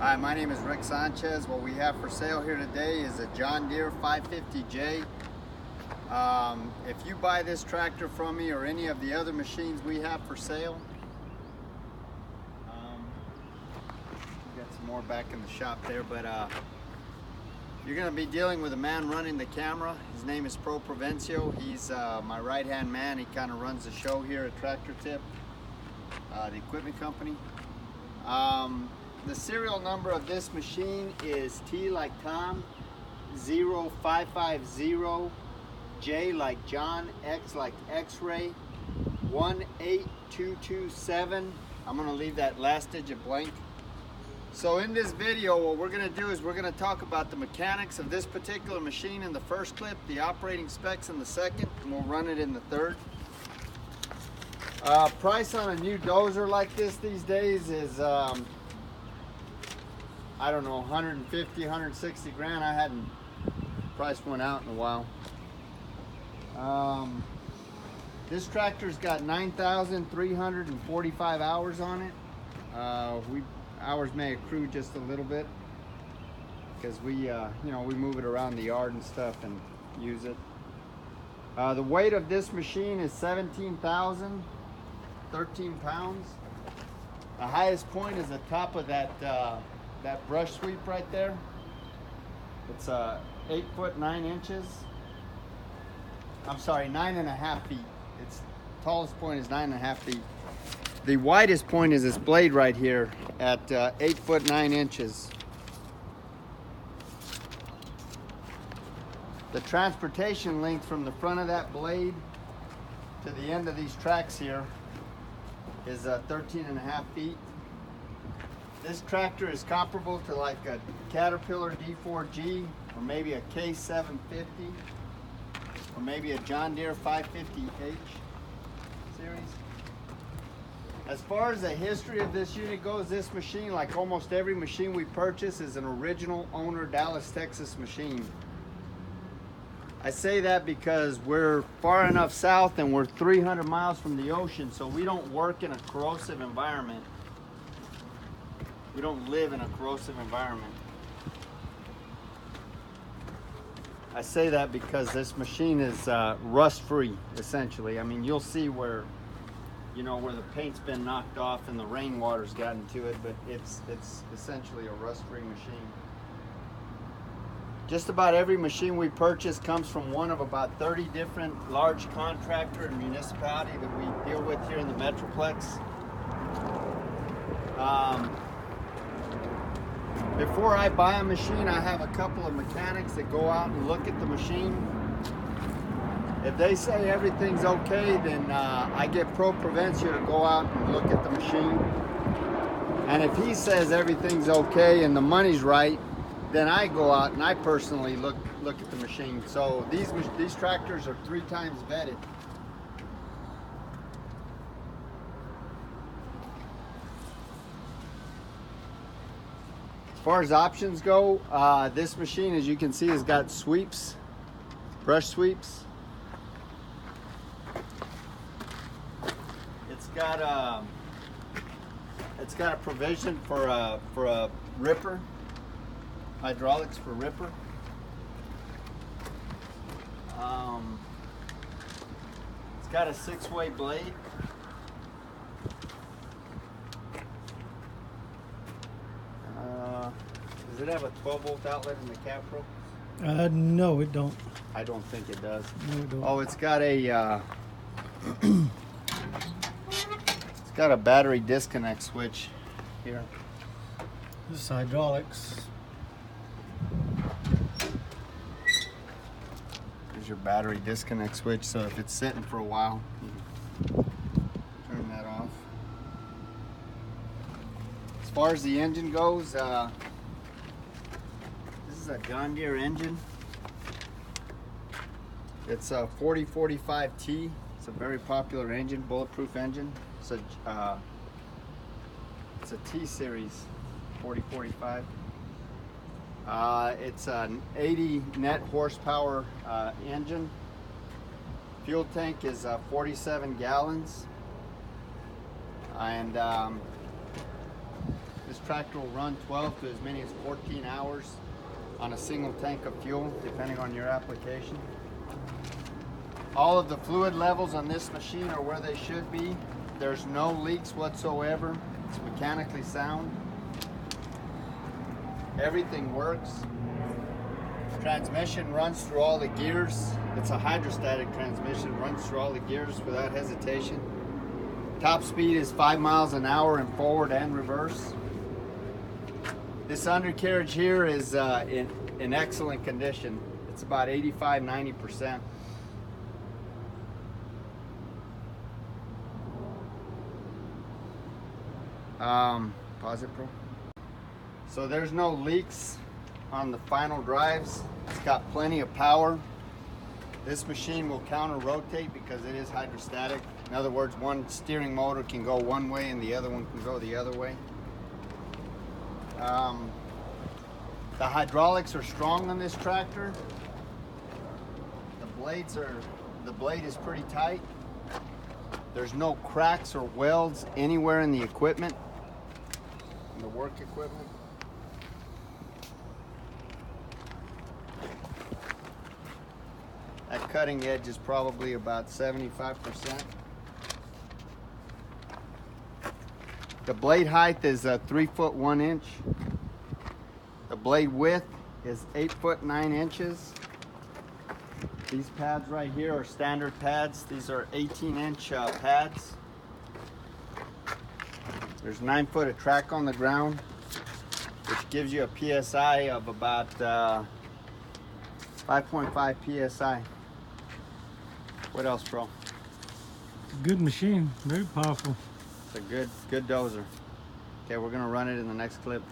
Hi, my name is Rick Sanchez. What we have for sale here today is a John Deere 550J. If you buy this tractor from me or any of the other machines we have for sale, we got some more back in the shop there, but you're going to be dealing with a man running the camera. His name is Pro Provencio. He's my right-hand man. He kind of runs the show here at Tractor Tip, the equipment company. The serial number of this machine is T like Tom, 0550, J like John, X like X-ray, 18227. I'm going to leave that last digit blank. So in this video, what we're going to do is we're going to talk about the mechanics of this particular machine in the first clip, the operating specs in the second, and we'll run it in the third. Price on a new dozer like this these days is I don't know, 150, 160 grand. I hadn't priced one out in a while. This tractor's got 9,345 hours on it. Hours may accrue just a little bit because we move it around the yard and stuff and use it. The weight of this machine is 17,013 pounds. The highest point is the top of that brush sweep right there. It's 8 foot 9 inches. I'm sorry, 9.5 feet. Its tallest point is 9.5 feet. The widest point is this blade right here at 8 foot 9 inches. The transportation length from the front of that blade to the end of these tracks here is 13.5 feet. This tractor is comparable to like a Caterpillar D4G or maybe a K750 or maybe a John Deere 550H series. As far as the history of this unit goes, this machine, like almost every machine we purchase, is an original owner Dallas, Texas machine. I say that because we're far enough south and we're 300 miles from the ocean, so we don't work in a corrosive environment. We don't live in a corrosive environment. I say that because this machine is rust-free, essentially. I mean, you'll see where the paint's been knocked off and the rainwater's gotten to it, but it's essentially a rust-free machine. Just about every machine we purchase comes from one of about 30 different large contractor and municipality that we deal with here in the Metroplex. Before I buy a machine, I have a couple of mechanics that go out and look at the machine. If they say everything's okay, then I get Pro Provencio to go out and look at the machine. And if he says everything's okay and the money's right, then I go out and I personally look at the machine. So these tractors are 3 times vetted. As far as options go, this machine, as you can see, has got sweeps, brush sweeps. It's got a provision for a ripper, hydraulics for ripper. It's got a 6-way blade. Does it have a 12-volt outlet in the cap rope? No, it don't. I don't think it does. No, it don't. Oh, it's got a it's got a battery disconnect switch here. This is hydraulics. There's your battery disconnect switch, so if it's sitting for a while, you turn that off. As far as the engine goes, this is a John Deere engine. It's a 4045T. It's a very popular engine, bulletproof engine. It's a T series 4045. It's an 80 net horsepower engine. Fuel tank is 47 gallons. And This tractor will run 12 to as many as 14 hours on a single tank of fuel, depending on your application. All of the fluid levels on this machine are where they should be. There's no leaks whatsoever. It's mechanically sound. Everything works. Transmission runs through all the gears. It's a hydrostatic transmission, runs through all the gears without hesitation. Top speed is 5 miles an hour in forward and reverse. This undercarriage here is in excellent condition. It's about 85–90%. Pause it, bro. So there's no leaks on the final drives. It's got plenty of power. This machine will counter rotate because it is hydrostatic. In other words, one steering motor can go one way and the other one can go the other way. The hydraulics are strong on this tractor. The blade is pretty tight. There's no cracks or welds anywhere in the equipment, in the work equipment. That cutting edge is probably about 75%. The blade height is 3 foot 1 inch. The blade width is 8 foot 9 inches. These pads right here are standard pads. These are 18-inch pads. There's 9 foot of track on the ground, which gives you a PSI of about 5.5 PSI. What else, bro? Good machine, very powerful. It's a good dozer. Okay, we're gonna run it in the next clip.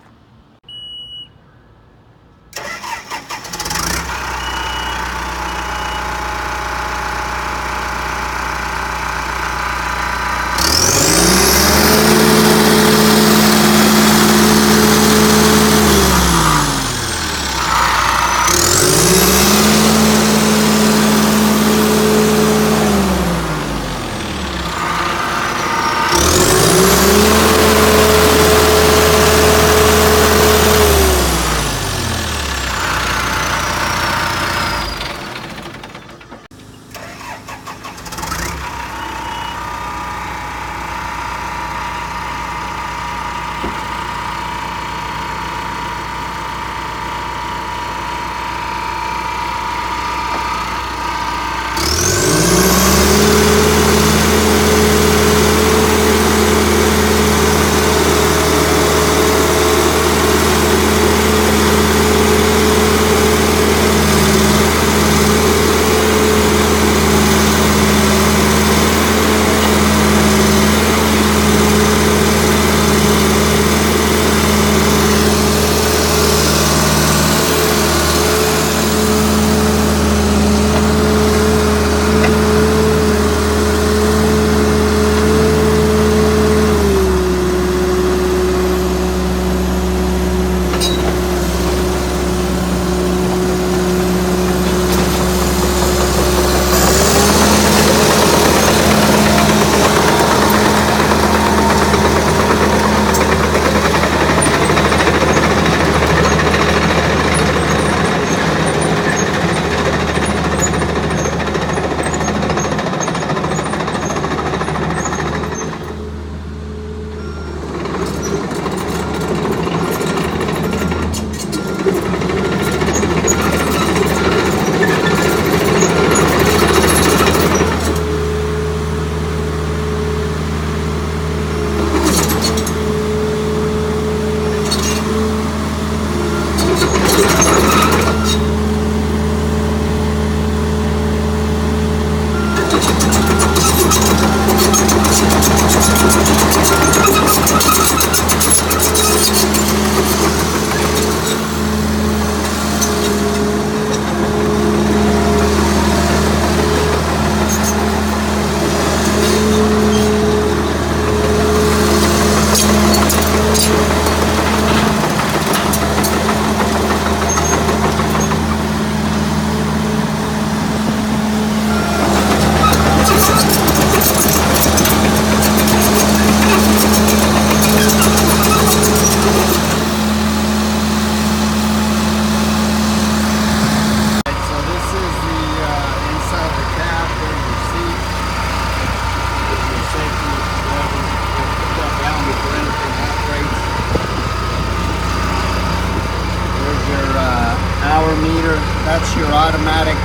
that's your automatic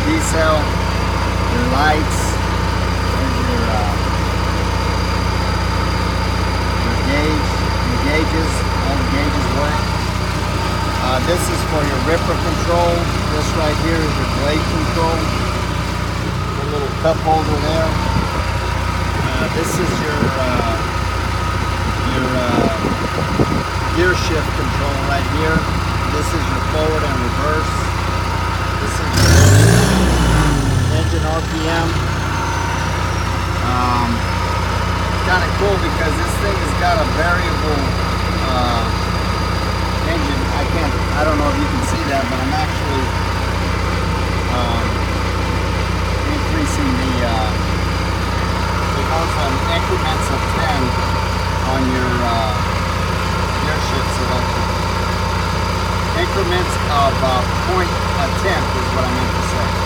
diesel, your lights, there's your gauge, your gauges, all the gauges work. This is for your ripper control. This right here is your blade control. The little cup holder there. This is your gear shift control right here. This is your forward and reverse. This is your engine RPM. Kind of cool because this thing has got a variable engine. I don't know if you can see that, but I'm actually increasing the it goes on increments of 10 on your gear shift selection. Increments of 0.1 is what I meant to say.